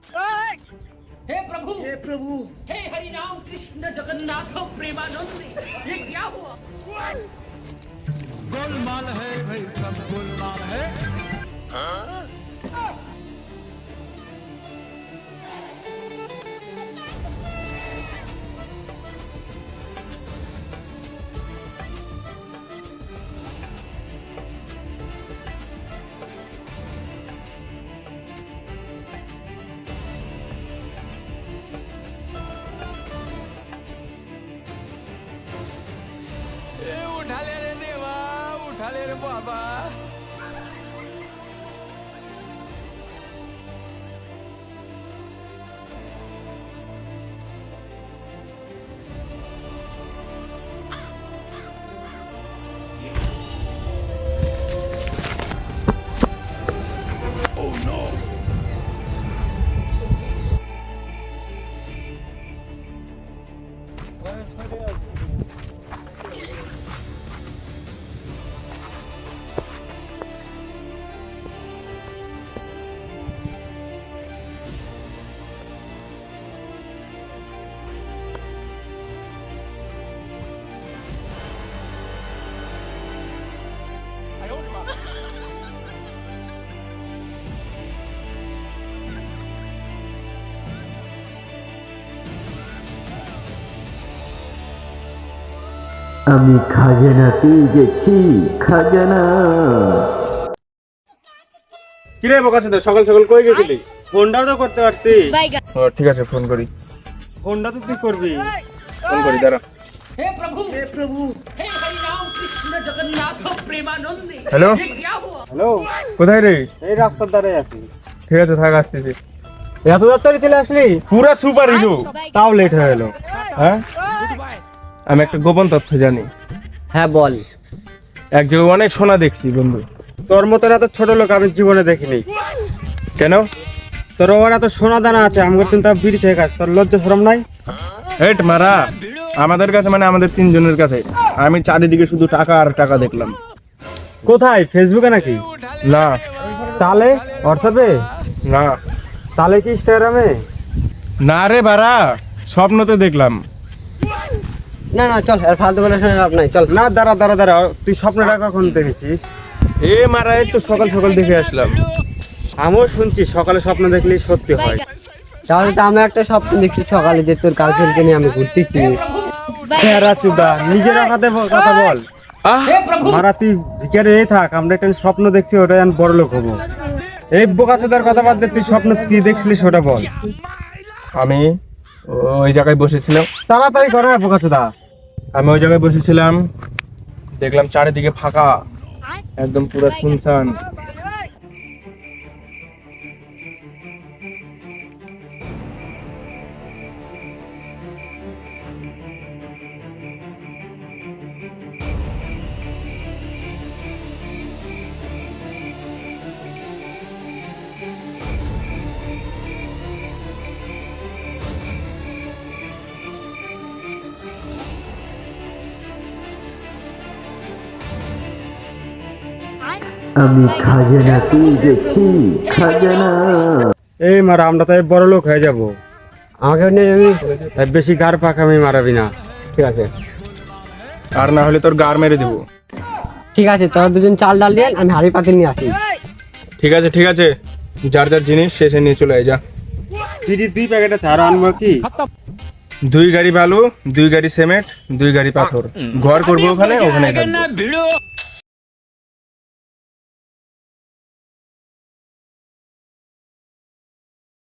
हे प्रभु, हे प्रभु, हे हरि राम कृष्ण जगन्नाथ प्रेमानंद, ये क्या हुआ? गोलमाल है भाई, सब गोलमाल है। उठा ले रे देवा, उठा ले रे बाबा। আমি খাজানা পেয়ে গেছি, খাজানা। কিরে বোকাচোদা, সকাল সকাল কই গেছিলি? ফোনটাও তো করতে পারতি। ঠিক আছে, ফোন করি। ফোনটা তো তুই করবি। ফোন করি, দাঁড়া। हे प्रभु, हे हरि राम कृष्ण जगन्नाथ प्रेमानंद, হ্যালো, ये क्या हुआ? হ্যালো, কোথায় রে? এই রাস্তার ধারে আছি। ঠিক আছে, থাক, আসতেছি। এত তাড়াতাড়ি চলে আসলি? পুরা সুপার হিরো। তাও লেট হয়ে গেল। হ্যাঁ, আমি একটা গোপন তথ্য জানি। হ্যাঁ বল। এক জায়গায় অনেক সোনা দেখছি বন্ধু। তোর মতন এত ছোট লোক আমি জীবনে দেখিনি। কেন? তোর ওর এত সোনা দানা আছে, আমাকে কিন্তু বিড়ি খেয়ে খাস, তোর লজ্জা শরম নাই? হেট মারা, আমাদের কাছে মানে আমাদের তিনজনের কাছে। আমি চারিদিকে শুধু টাকা আর টাকা দেখলাম। কোথায়, ফেসবুকে নাকি? না তাহলে হোয়াটসঅ্যাপে? না তাহলে কি ইনস্টাগ্রামে? না রে বাড়া, স্বপ্নতে দেখলাম। না না চল, আর ফালতু বলে শুনে লাভ নাই, চল। না দাঁড়া দাঁড়া দাঁড়া, তুই স্বপ্নটা কখন দেখেছিস? এ মারা, একটু সকাল সকাল দেখে আসলাম। আমিও শুনছি সকালে স্বপ্ন দেখলেই সত্যি হয়। তাহলে তো আমি একটা স্বপ্ন দেখছি সকালে যে তোর গার্লফ্রেন্ডকে নিয়ে আমি ঘুরতেছি। চুদা, নিজের কথা বল। আহ, মারা তুই ভিকারে থাক, আমরা একটা স্বপ্ন দেখছি, ওটাই আমি বড় লোক হবো। এই বোকাচোদার কথা বাদ দে, তুই স্বপ্ন কি দেখছিলি সেটা বল। আমি ওই জায়গায় বসেছিলাম। তাড়াতাড়ি করে বোকাচোদা। আমি ওই জায়গায় বসেছিলাম, দেখলাম চারিদিকে ফাঁকা, একদম পুরো শুনশান। আমি খাজানা পেয়ে গেছি, খাজানা। এই মারা, আমরা তাই বড় লোক হয়ে যাবো। আমাকে নিয়ে যাবি? তাই বেশি গার পাকামি মারাবি না। ঠিক আছে, আর না হলে তোর গার মেরে দিব। ঠিক আছে, তোরা দুজন চাল ডাল দিয়ে আমি হাড়ি পাতে নিয়ে আসি। ঠিক আছে, ঠিক আছে, যার যার জিনিস শেষে নিয়ে চলে আয়, যা। বিড়ি 2 প্যাকেট আছে, আর আনবো কি? 2 গাড়ি বালু, 2 গাড়ি সিমেন্ট, 2 গাড়ি পাথর। ঘর করবো ওখানে, ওখানে থাকবো।